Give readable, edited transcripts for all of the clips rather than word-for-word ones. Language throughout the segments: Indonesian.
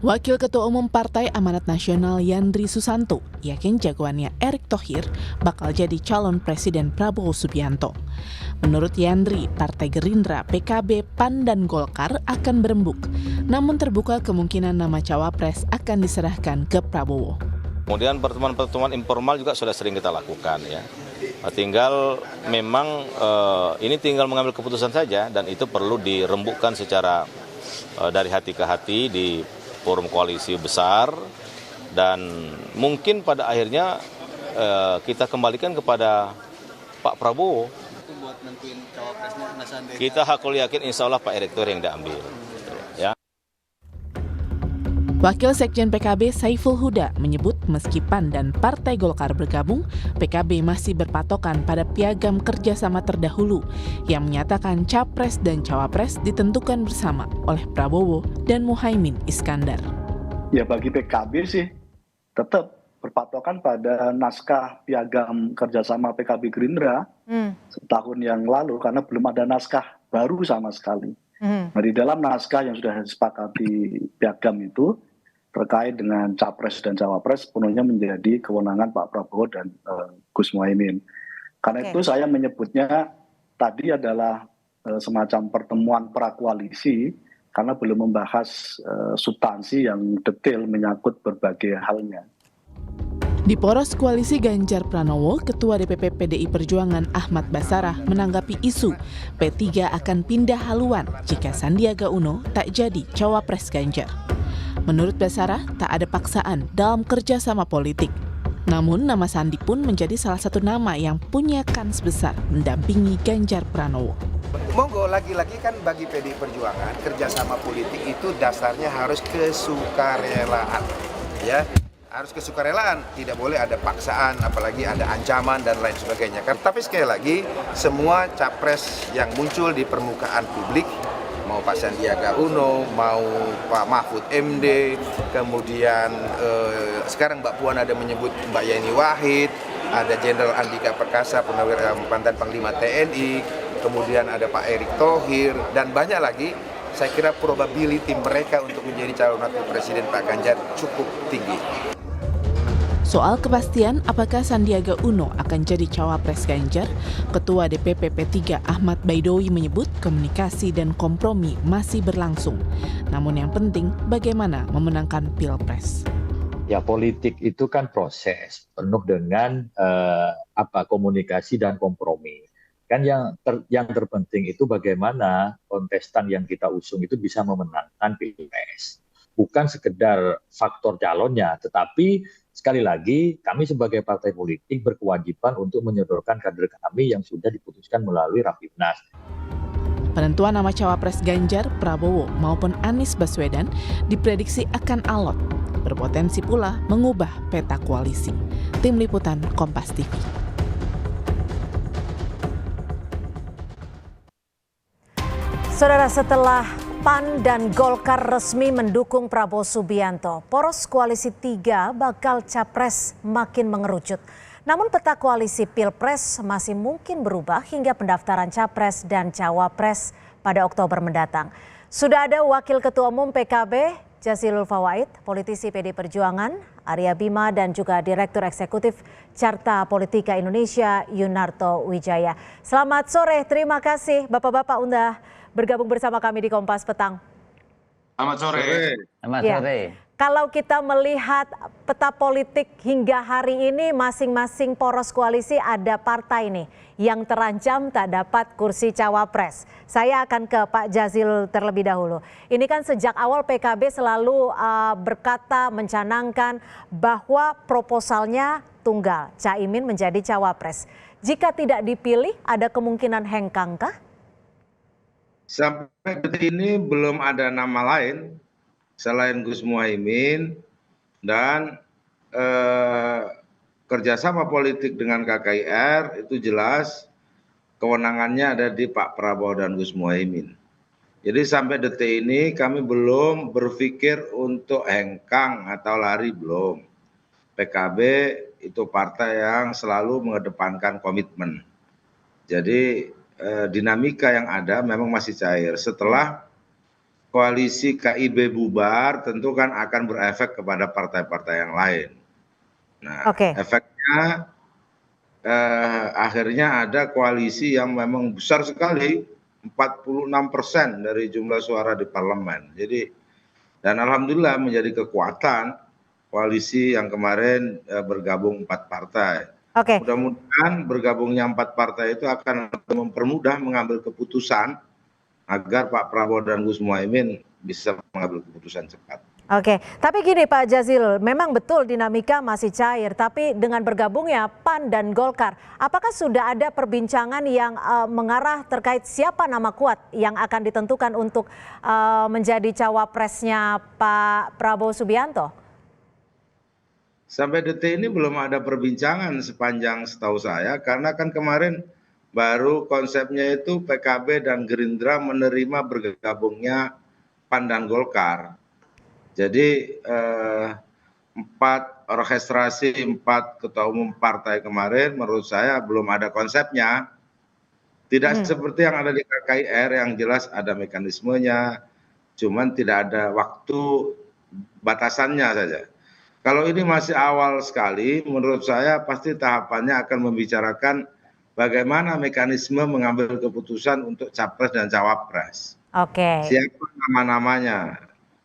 Wakil Ketua Umum Partai Amanat Nasional Yandri Susanto yakin jagoannya Erick Thohir bakal jadi calon Presiden Prabowo Subianto. Menurut Yandri, Partai Gerindra, PKB, PAN, dan Golkar akan berembuk. Namun terbuka kemungkinan nama cawapres akan diserahkan ke Prabowo. Kemudian pertemuan-pertemuan informal juga sudah sering kita lakukan ya. Tinggal memang ini tinggal mengambil keputusan saja dan itu perlu dirembukkan secara dari hati ke hati di forum koalisi besar dan mungkin pada akhirnya kita kembalikan kepada Pak Prabowo. Itu buat nentuin cawapresnya Sandiaga. Kita hakul yakin insya Allah Pak Erick Thohir yang diambil. Ya. Wakil Sekjen PKB Saiful Huda menyebut meski PAN dan Partai Golkar bergabung, PKB masih berpatokan pada piagam kerjasama terdahulu yang menyatakan capres dan cawapres ditentukan bersama oleh Prabowo dan Muhaimin Iskandar. Ya bagi PKB sih tetap berpatokan pada naskah piagam kerjasama PKB Gerindra setahun yang lalu karena belum ada naskah baru sama sekali. Nah, di dalam naskah yang sudah disepakati piagam itu terkait dengan capres dan cawapres sepenuhnya menjadi kewenangan Pak Prabowo dan Gus Muhaimin. Karena itu saya menyebutnya tadi adalah semacam pertemuan prakoalisi karena belum membahas substansi yang detail menyangkut berbagai halnya. Di poros koalisi Ganjar Pranowo, Ketua DPP PDI Perjuangan Ahmad Basarah menanggapi isu P3 akan pindah haluan jika Sandiaga Uno tak jadi cawapres Ganjar. Menurut Basarah, tak ada paksaan dalam kerjasama politik. Namun, nama Sandi pun menjadi salah satu nama yang punya kans besar mendampingi Ganjar Pranowo. Monggo, lagi-lagi kan bagi PDI Perjuangan, kerjasama politik itu dasarnya harus kesukarelaan. Ya, harus kesukarelaan, tidak boleh ada paksaan, apalagi ada ancaman dan lain sebagainya. Tapi sekali lagi, semua capres yang muncul di permukaan publik, mau Pak Sandiaga Uno, mau Pak Mahfud MD, kemudian sekarang Mbak Puan ada menyebut Mbak Yeni Wahid, ada Jenderal Andika Perkasa, Purnawirawan mantan Panglima TNI, kemudian ada Pak Erick Thohir, dan banyak lagi. Saya kira probability mereka untuk menjadi calon wakil presiden Pak Ganjar cukup tinggi. Soal kepastian apakah Sandiaga Uno akan jadi cawapres Ganjar, Ketua DPP P3 Ahmad Baidowi menyebut komunikasi dan kompromi masih berlangsung. Namun yang penting bagaimana memenangkan Pilpres. Ya, politik itu kan proses penuh dengan komunikasi dan kompromi. Kan yang terpenting itu bagaimana kontestan yang kita usung itu bisa memenangkan Pilpres. Bukan sekedar faktor calonnya, tetapi sekali lagi kami sebagai partai politik berkewajiban untuk menyodorkan kader kami yang sudah diputuskan melalui Rapimnas. Penentuan nama cawapres Ganjar, Prabowo maupun Anies Baswedan diprediksi akan alot, berpotensi pula mengubah peta koalisi. Tim Liputan Kompas TV. Saudara, setelah PAN dan Golkar resmi mendukung Prabowo Subianto, poros koalisi 3 bakal capres makin mengerucut. Namun peta koalisi Pilpres masih mungkin berubah hingga pendaftaran capres dan cawapres pada Oktober mendatang. Sudah ada Wakil Ketua Umum PKB Jazilul Fawait, politisi PD Perjuangan Arya Bima, dan juga Direktur Eksekutif Carta Politika Indonesia Yunarto Wijaya. Selamat sore, terima kasih Bapak-Bapak udah bergabung bersama kami di Kompas Petang. Selamat sore. Selamat Ya. sore. Kalau kita melihat peta politik hingga hari ini, masing-masing poros koalisi ada partai nih yang terancam tak dapat kursi cawapres. Saya akan ke Pak Jazil terlebih dahulu. Ini kan sejak awal PKB selalu berkata, mencanangkan bahwa proposalnya tunggal, Caimin menjadi cawapres. Jika tidak dipilih, ada kemungkinan hengkangkah? Sampai detik ini belum ada nama lain selain Gus Muhaimin dan kerjasama politik dengan KKIR itu jelas kewenangannya ada di Pak Prabowo dan Gus Muhaimin. Jadi sampai detik ini kami belum berpikir untuk hengkang atau lari, belum. PKB itu partai yang selalu mengedepankan komitmen. Jadi dinamika yang ada memang masih cair. Setelah koalisi KIB bubar, tentu kan akan berefek kepada partai-partai yang lain. Nah, efeknya akhirnya ada koalisi yang memang besar sekali, 46% dari jumlah suara di parlemen. Jadi, dan alhamdulillah menjadi kekuatan koalisi yang kemarin bergabung 4 partai. Mudah-mudahan bergabungnya 4 partai itu akan mempermudah mengambil keputusan agar Pak Prabowo dan Gus Muhaimin bisa mengambil keputusan cepat. Tapi gini Pak Jazilul, memang betul dinamika masih cair, tapi dengan bergabungnya PAN dan Golkar, apakah sudah ada perbincangan yang mengarah terkait siapa nama kuat yang akan ditentukan untuk menjadi cawapresnya Pak Prabowo Subianto? Sampai detik ini belum ada perbincangan sepanjang setahu saya, karena kan kemarin baru konsepnya itu PKB dan Gerindra menerima bergabungnya PAN dan Golkar. Jadi 4 orkestrasi 4 ketua umum partai kemarin menurut saya belum ada konsepnya. Tidak seperti yang ada di KKIR yang jelas ada mekanismenya, cuman tidak ada waktu batasannya saja. Kalau ini masih awal sekali, menurut saya pasti tahapannya akan membicarakan bagaimana mekanisme mengambil keputusan untuk capres dan cawapres. Siapa nama-namanya.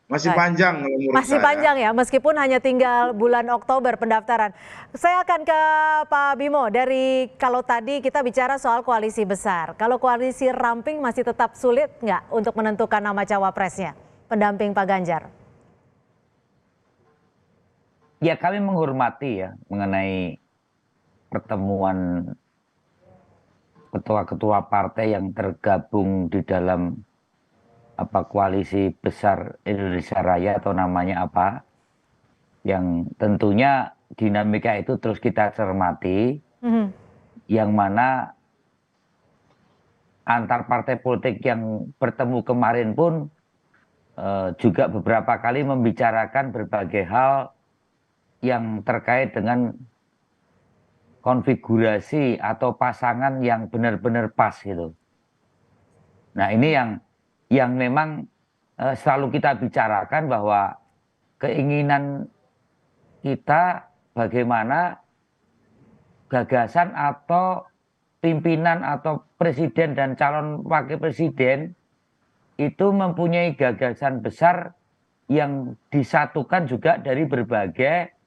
Masih panjang menurut saya. Panjang ya, meskipun hanya tinggal bulan Oktober pendaftaran. Saya akan ke Pak Bimo, kalau tadi kita bicara soal koalisi besar, kalau koalisi ramping masih tetap sulit nggak untuk menentukan nama cawapresnya, pendamping Pak Ganjar? Ya, kami menghormati ya mengenai pertemuan ketua-ketua partai yang tergabung di dalam koalisi besar Indonesia Raya atau namanya apa, yang tentunya dinamika itu terus kita cermati, yang mana antar partai politik yang bertemu kemarin pun juga beberapa kali membicarakan berbagai hal yang terkait dengan konfigurasi atau pasangan yang benar-benar pas gitu. Nah, ini yang memang selalu kita bicarakan, bahwa keinginan kita bagaimana gagasan atau pimpinan atau presiden dan calon wakil presiden itu mempunyai gagasan besar yang disatukan juga dari berbagai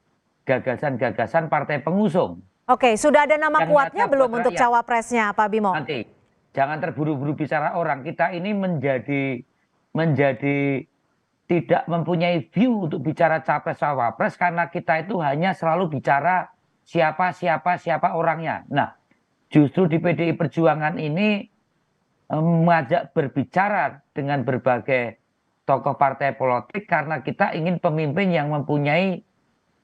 gagasan-gagasan partai pengusung. Sudah ada nama kuatnya belum untuk cawapresnya Pak Bimo? Nanti. Jangan terburu-buru bicara orang. Kita ini menjadi tidak mempunyai view untuk bicara capres-cawapres karena kita itu hanya selalu bicara siapa orangnya. Nah, justru di PDI Perjuangan ini mengajak berbicara dengan berbagai tokoh partai politik karena kita ingin pemimpin yang mempunyai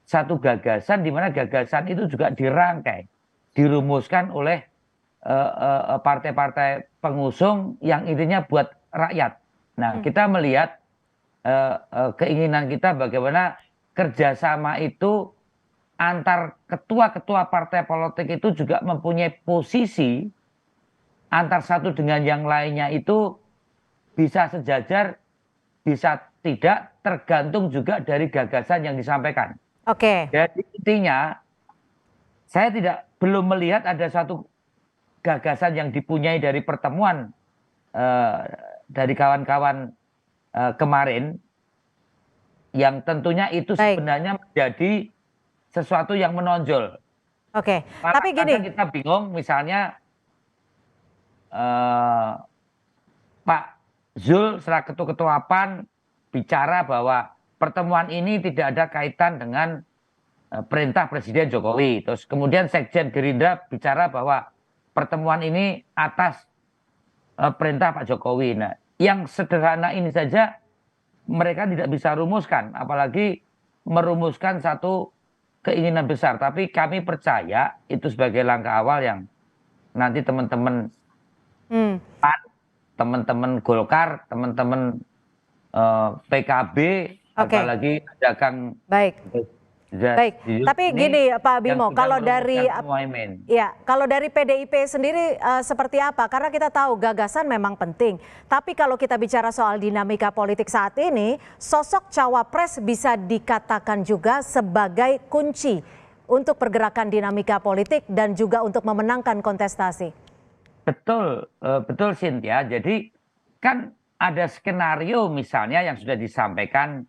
satu gagasan, di mana gagasan itu juga dirangkai, dirumuskan oleh partai-partai pengusung yang intinya buat rakyat. Nah, kita melihat keinginan kita bagaimana kerjasama itu antar ketua-ketua partai politik itu juga mempunyai posisi antar satu dengan yang lainnya itu bisa sejajar, bisa tidak, tergantung juga dari gagasan yang disampaikan. Jadi intinya saya belum melihat ada satu gagasan yang dipunyai dari pertemuan dari kawan-kawan kemarin yang tentunya itu sebenarnya menjadi sesuatu yang menonjol. Tapi gini, kita bingung misalnya Pak Zul selaku ketua PAN bicara bahwa pertemuan ini tidak ada kaitan dengan perintah Presiden Jokowi. Terus kemudian Sekjen Gerindra bicara bahwa pertemuan ini atas perintah Pak Jokowi. Nah, yang sederhana ini saja mereka tidak bisa rumuskan, apalagi merumuskan satu keinginan besar. Tapi kami percaya itu sebagai langkah awal yang nanti teman-teman PAN, teman-teman Golkar, teman-teman PKB, apalagi ada Kang Baik, tapi gini Pak Bimo, kalau dari kalau dari PDIP sendiri seperti apa? Karena kita tahu gagasan memang penting. Tapi kalau kita bicara soal dinamika politik saat ini, sosok cawapres bisa dikatakan juga sebagai kunci untuk pergerakan dinamika politik dan juga untuk memenangkan kontestasi. Betul, betul Cynthia. Jadi kan ada skenario misalnya yang sudah disampaikan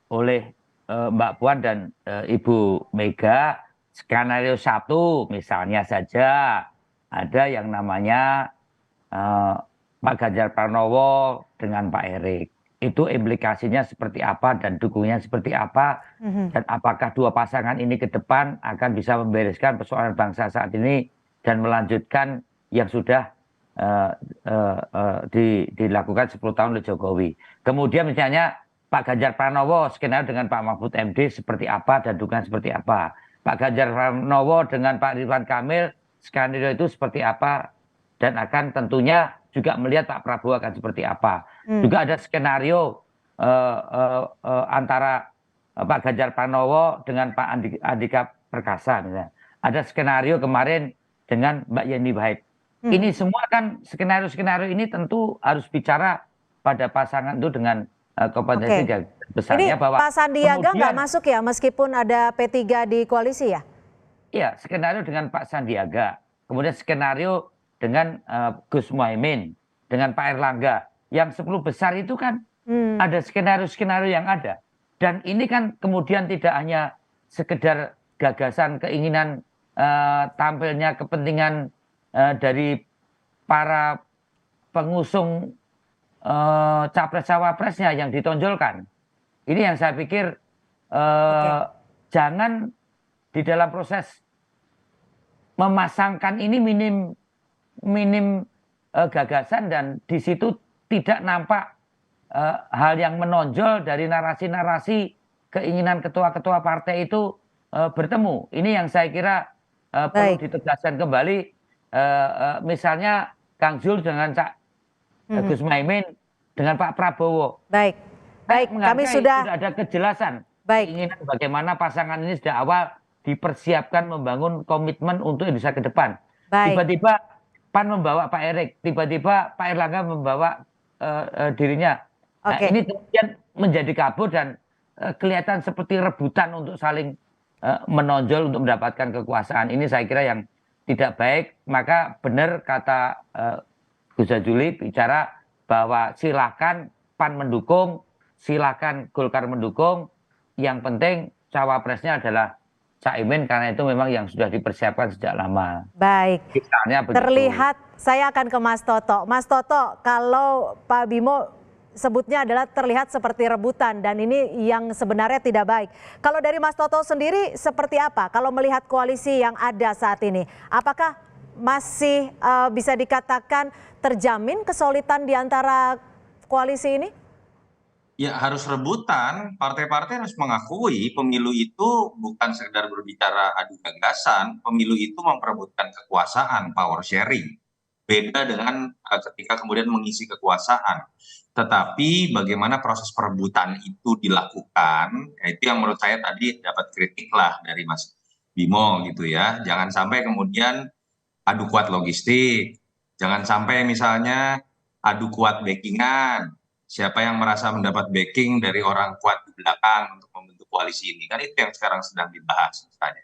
oleh Mbak Puan dan Ibu Mega. Skenario 1 misalnya saja ada yang namanya Pak Ganjar Pranowo dengan Pak Erik. Itu implikasinya seperti apa dan dukungnya seperti apa, dan apakah dua pasangan ini ke depan akan bisa membereskan persoalan bangsa saat ini dan melanjutkan yang sudah dilakukan 10 tahun oleh Jokowi. Kemudian misalnya Pak Ganjar Pranowo skenario dengan Pak Mahfud MD seperti apa dan dukungan seperti apa. Pak Ganjar Pranowo dengan Pak Ridwan Kamil skenario itu seperti apa, dan akan tentunya juga melihat Pak Prabowo akan seperti apa. Juga ada skenario antara Pak Ganjar Pranowo dengan Pak Andika Perkasa misalnya. Ada skenario kemarin dengan Mbak Yeni Wahid. Ini semua kan skenario-skenario ini tentu harus bicara pada pasangan itu dengan kompetensi besarnya. Ini bahwa Pak Sandiaga nggak masuk ya meskipun ada P3 di koalisi ya? Iya, skenario dengan Pak Sandiaga. Kemudian skenario dengan Gus Muhaimin, dengan Pak Erlangga. Yang 10 besar itu kan ada skenario-skenario yang ada. Dan ini kan kemudian tidak hanya sekedar gagasan, keinginan tampilnya kepentingan dari para pengusung capres-cawapresnya yang ditonjolkan. Ini yang saya pikir jangan di dalam proses memasangkan ini minim gagasan, dan di situ tidak nampak hal yang menonjol dari narasi-narasi keinginan ketua-ketua partai itu bertemu. Ini yang saya kira perlu ditegaskan kembali. Misalnya Kang Zul dengan Gus Muhaimin dengan Pak Prabowo. Baik, kami sudah ada kejelasan. Keinginan bagaimana pasangan ini sejak awal dipersiapkan membangun komitmen untuk Indonesia ke depan. Tiba-tiba PAN membawa Pak Erik, tiba-tiba Pak Erlangga membawa dirinya. Nah, ini kemudian menjadi kabur dan kelihatan seperti rebutan untuk saling menonjol untuk mendapatkan kekuasaan. Ini saya kira yang tidak baik. Maka benar kata Gus Jazuli bicara bahwa silakan PAN mendukung, silakan Golkar mendukung. Yang penting cawapresnya adalah Caimin, karena itu memang yang sudah dipersiapkan sejak lama. Baik. Misalnya terlihat, saya akan ke Mas Toto. Mas Toto, kalau Pak Bimo sebutnya adalah terlihat seperti rebutan, dan ini yang sebenarnya tidak baik. Kalau dari Mas Toto sendiri seperti apa? Kalau melihat koalisi yang ada saat ini, apakah masih bisa dikatakan terjamin kesolidan di antara koalisi ini? Ya, harus rebutan. Partai-partai harus mengakui pemilu itu bukan sekedar berbicara adu gagasan, pemilu itu memperebutkan kekuasaan, power sharing. Beda dengan ketika kemudian mengisi kekuasaan. Tetapi bagaimana proses perebutan itu dilakukan, ya itu yang menurut saya tadi dapat kritik lah dari Mas Bimo gitu ya. Jangan sampai kemudian adu kuat logistik, jangan sampai misalnya adu kuat backingan, siapa yang merasa mendapat backing dari orang kuat di belakang untuk membentuk koalisi ini, kan itu yang sekarang sedang dibahas misalnya.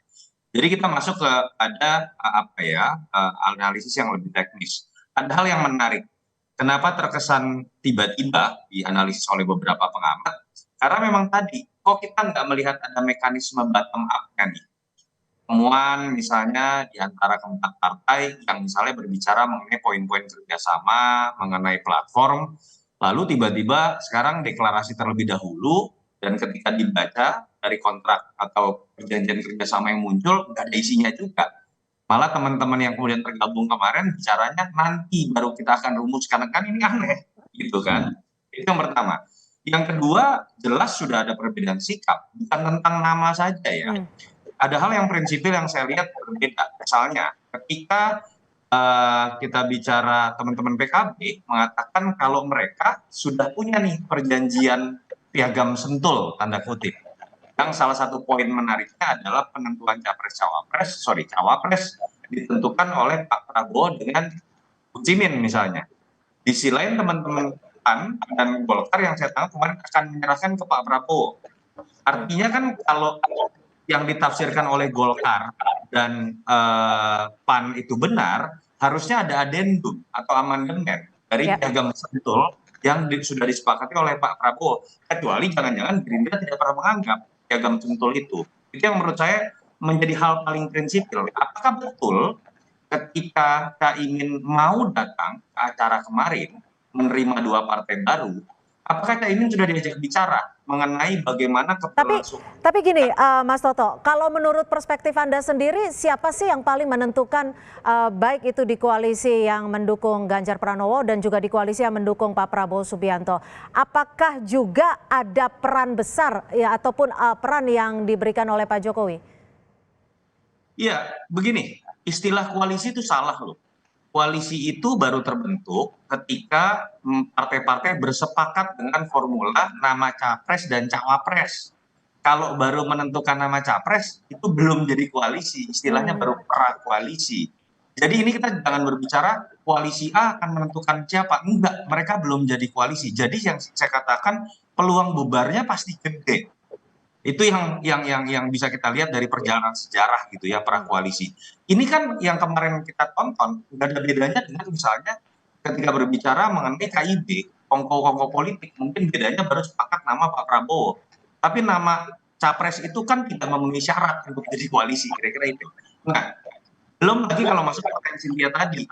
Jadi kita masuk ke ada analisis yang lebih teknis. Ada hal yang menarik. Kenapa terkesan tiba-tiba dianalisis oleh beberapa pengamat? Karena memang tadi kok kita nggak melihat ada mekanisme bottom up-nya nih. Temuan misalnya di antara keempat partai yang misalnya berbicara mengenai poin-poin kerjasama, mengenai platform, lalu tiba-tiba sekarang deklarasi terlebih dahulu, dan ketika dibaca dari kontrak atau perjanjian kerjasama yang muncul, nggak ada isinya juga. Malah teman-teman yang kemudian tergabung kemarin bicaranya nanti baru kita akan rumuskan, kan ini aneh gitu kan. Itu yang pertama. Yang kedua, jelas sudah ada perbedaan sikap, bukan tentang nama saja ya. Ada hal yang prinsipil yang saya lihat berbeda. Misalnya ketika kita bicara teman-teman PKB mengatakan kalau mereka sudah punya nih perjanjian piagam sentul tanda kutip yang salah satu poin menariknya adalah penentuan cawapres ditentukan oleh Pak Prabowo dengan Gus Imin misalnya. Di sisi lain teman-teman PAN dan Golkar yang saya tangkap kemarin akan menyerahkan ke Pak Prabowo. Artinya kan kalau yang ditafsirkan oleh Golkar dan PAN itu benar, harusnya ada adendum atau amandemen dari Piagam Sentul yang sudah disepakati oleh Pak Prabowo. Kecuali jangan-jangan Gerindra tidak pernah menganggap Piagam Sentul itu. Itu yang menurut saya menjadi hal paling prinsipil. Apakah betul ketika Caimin mau datang ke acara kemarin menerima 2 partai baru, apakah Caimin sudah diajak bicara mengenai bagaimana keberlangsungan? Tapi gini, Mas Toto, kalau menurut perspektif Anda sendiri, siapa sih yang paling menentukan baik itu di koalisi yang mendukung Ganjar Pranowo dan juga di koalisi yang mendukung Pak Prabowo Subianto? Apakah juga ada peran besar ya ataupun peran yang diberikan oleh Pak Jokowi? Iya, begini, istilah koalisi itu salah loh. Koalisi itu baru terbentuk ketika partai-partai bersepakat dengan formula nama capres dan cawapres. Kalau baru menentukan nama capres, itu belum jadi koalisi, istilahnya baru prakoalisi. Jadi ini kita jangan berbicara koalisi A akan menentukan siapa. Enggak, mereka belum jadi koalisi. Jadi yang saya katakan peluang bubarnya pasti gede. Itu yang bisa kita lihat dari perjalanan sejarah gitu ya, prakoalisi. Ini kan yang kemarin kita tonton, nggak ada bedanya dengan misalnya ketika berbicara mengenai KIB, kongko-kongko politik, mungkin bedanya baru sepakat nama Pak Prabowo. Tapi nama capres itu kan tidak memenuhi syarat untuk jadi koalisi, kira-kira itu. Nah, belum lagi kalau masuk potensi dia tadi,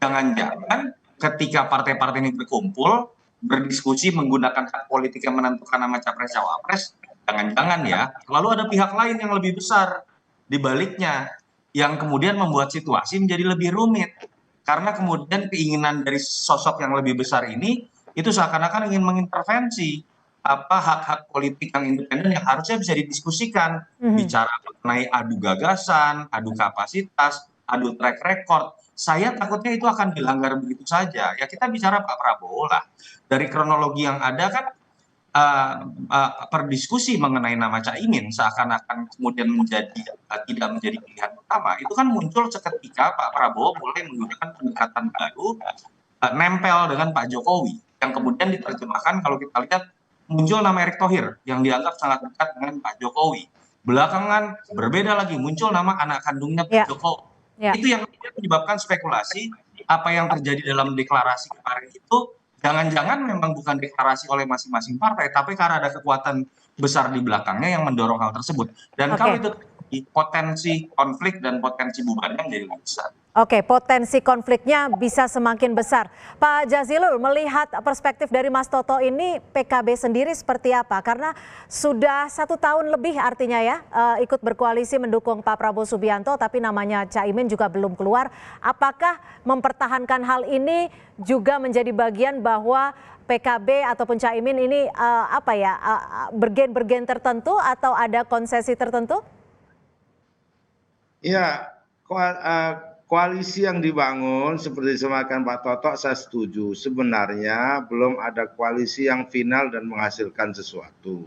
jangan-jangan ketika partai-partai ini berkumpul, berdiskusi menggunakan hak politik yang menentukan nama capres-cawapres, jangan-jangan ya, lalu ada pihak lain yang lebih besar di baliknya, yang kemudian membuat situasi menjadi lebih rumit. Karena kemudian keinginan dari sosok yang lebih besar ini, itu seakan-akan ingin mengintervensi hak-hak politik yang independen yang harusnya bisa didiskusikan. Bicara mengenai adu gagasan, adu kapasitas, adu track record. Saya takutnya itu akan dilanggar begitu saja. Ya kita bicara Pak Prabowo lah. Dari kronologi yang ada kan, perdiskusi mengenai nama Caimin seakan-akan kemudian tidak menjadi pilihan utama, itu kan muncul seketika Pak Prabowo mulai menggunakan pendekatan baru, nempel dengan Pak Jokowi, yang kemudian diterjemahkan kalau kita lihat muncul nama Erick Thohir yang dianggap sangat dekat dengan Pak Jokowi. Belakangan berbeda lagi, muncul nama anak kandungnya Pak Jokowi. Itu yang menyebabkan spekulasi apa yang terjadi dalam deklarasi kemarin itu jangan-jangan memang bukan deklarasi oleh masing-masing partai, tapi karena ada kekuatan besar di belakangnya yang mendorong hal tersebut. Dan kalau itu potensi konflik dan potensi bubarnya menjadi lebih besar. Oke, potensi konfliknya bisa semakin besar. Pak Jazilul, melihat perspektif dari Mas Toto ini, PKB sendiri seperti apa? Karena sudah 1 tahun lebih artinya ya, ikut berkoalisi mendukung Pak Prabowo Subianto, tapi namanya Caimin juga belum keluar. Apakah mempertahankan hal ini juga menjadi bagian bahwa PKB ataupun Caimin ini bergen-bergen tertentu atau ada konsesi tertentu? Ya, koalisi yang dibangun seperti disemakan Pak Toto, saya setuju. Sebenarnya belum ada koalisi yang final dan menghasilkan sesuatu.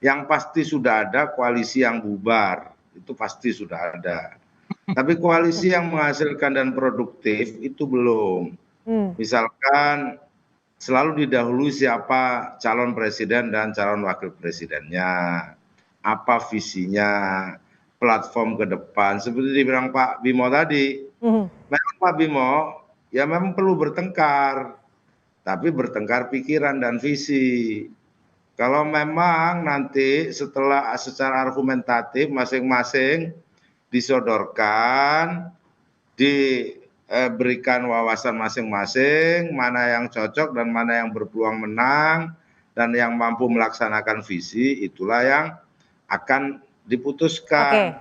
Yang pasti sudah ada koalisi yang bubar, itu pasti sudah ada. Tapi koalisi yang menghasilkan dan produktif itu belum. Misalkan selalu didahului siapa calon presiden dan calon wakil presidennya, apa visinya, platform ke depan. Seperti dibilang Pak Bimo tadi, memang Pak Bimo ya memang perlu bertengkar, tapi bertengkar pikiran dan visi. Kalau memang nanti setelah secara argumentatif masing-masing disodorkan, diberikan wawasan masing-masing, mana yang cocok dan mana yang berpeluang menang, dan yang mampu melaksanakan visi, itulah yang akan diputuskan.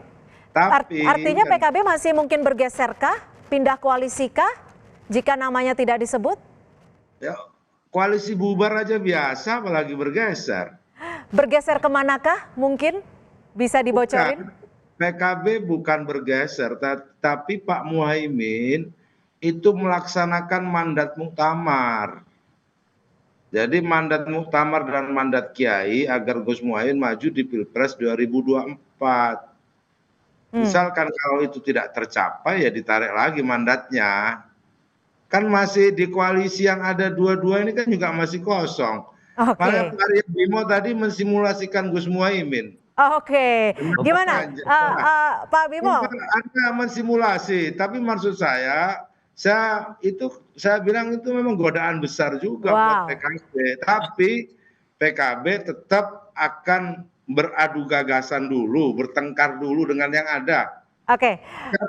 Tapi artinya PKB masih mungkin bergeserkah, pindah koalisikah jika namanya tidak disebut? Ya, koalisi bubar aja biasa, apalagi bergeser. Bergeser kemanakah mungkin? Bisa dibocorin? PKB bukan bergeser, tapi Pak Muhaimin itu melaksanakan mandat muktamar. Jadi mandat muktamar dan mandat kiai agar Gus Muhaimin maju di Pilpres 2024. Misalkan kalau itu tidak tercapai ya ditarik lagi mandatnya. Kan masih di koalisi yang ada dua-dua ini kan juga masih kosong. Malah Pak Arya Bima tadi mensimulasikan Gus Muhaimin. Oke, gimana Pak Bimo? Anda mensimulasi, tapi maksud saya bilang itu memang godaan besar juga buat PKB. Tapi PKB tetap akan beradu gagasan dulu, bertengkar dulu dengan yang ada. Oke,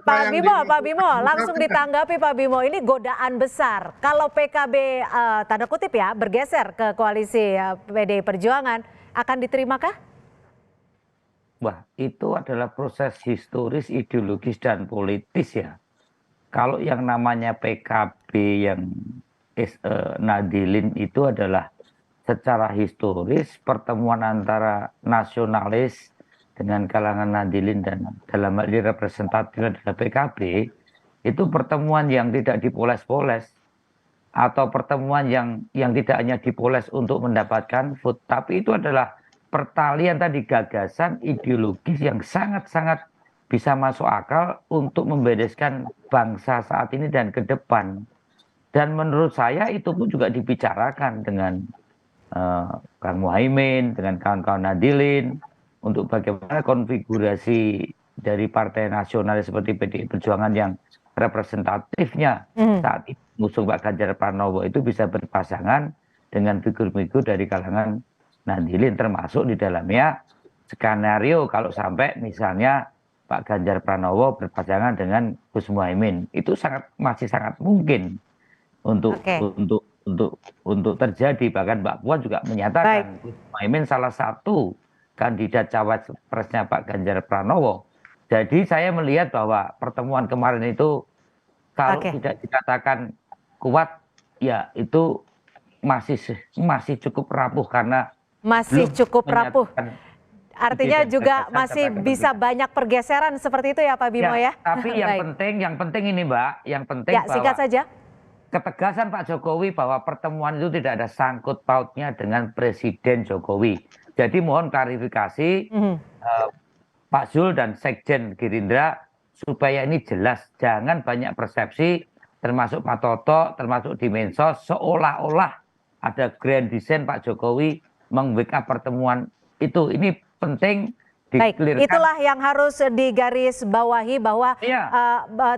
Pak Bimo, langsung ditanggapi Pak Bimo. Ini godaan besar. Kalau PKB tanda kutip ya bergeser ke koalisi PDI Perjuangan, akan diterimakah? Wah, itu adalah proses historis, ideologis dan politis ya. Kalau yang namanya PKB yang Nadilin itu adalah secara historis pertemuan antara nasionalis dengan kalangan Nadilin dan dalam hal ini representatif adalah PKB, itu pertemuan yang tidak dipoles-poles atau pertemuan yang tidak hanya dipoles untuk mendapatkan vote, tapi itu adalah pertalian tadi gagasan ideologis yang sangat-sangat bisa masuk akal untuk membereskan bangsa saat ini dan ke depan. Dan menurut saya itu pun juga dibicarakan dengan Kang Muhaimin, dengan kawan-kawan Nadilin, untuk bagaimana konfigurasi dari partai nasionalis seperti PDI Perjuangan yang representatifnya saat itu mengusung Pak Ganjar Pranowo itu bisa berpasangan dengan figur-figur dari kalangan Nadilin, termasuk di dalamnya skenario kalau sampai misalnya Pak Ganjar Pranowo berpasangan dengan Gus Muhaimin, itu masih sangat mungkin untuk terjadi. Bahkan Mbak Puan juga menyatakan Gus Muhaimin salah satu kandidat cawapresnya Pak Ganjar Pranowo. Jadi saya melihat bahwa pertemuan kemarin itu kalau tidak dikatakan kuat, ya itu masih cukup rapuh karena masih cukup rapuh. Artinya juga masih bisa banyak pergeseran seperti itu ya Pak Bimo ya. Tapi yang penting ini Mbak, yang penting ya, singkat saja. Ketegasan Pak Jokowi bahwa pertemuan itu tidak ada sangkut pautnya dengan Presiden Jokowi. Jadi mohon klarifikasi Pak Zul dan Sekjen Gerindra supaya ini jelas, jangan banyak persepsi termasuk Pak Toto, termasuk di Mensos seolah-olah ada grand design Pak Jokowi meng-backup pertemuan itu. Ini penting dikelirkan. Itulah yang harus digarisbawahi bahwa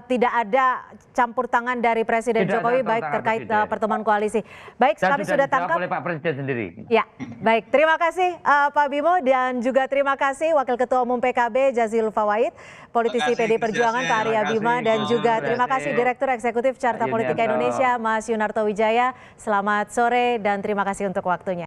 tidak ada campur tangan dari Presiden Jokowi baik terkait pertemuan koalisi. Baik, kami sudah tangkap oleh Pak Presiden sendiri. Ya, baik. Terima kasih Pak Bimo dan juga terima kasih Wakil Ketua Umum PKB Jazilul Fawait, politisi PDI Perjuangan Pak Arya Bima dan juga terima kasih Direktur Eksekutif Carta Politika Indonesia Mas Yunarto Wijaya. Selamat sore dan terima kasih untuk waktunya.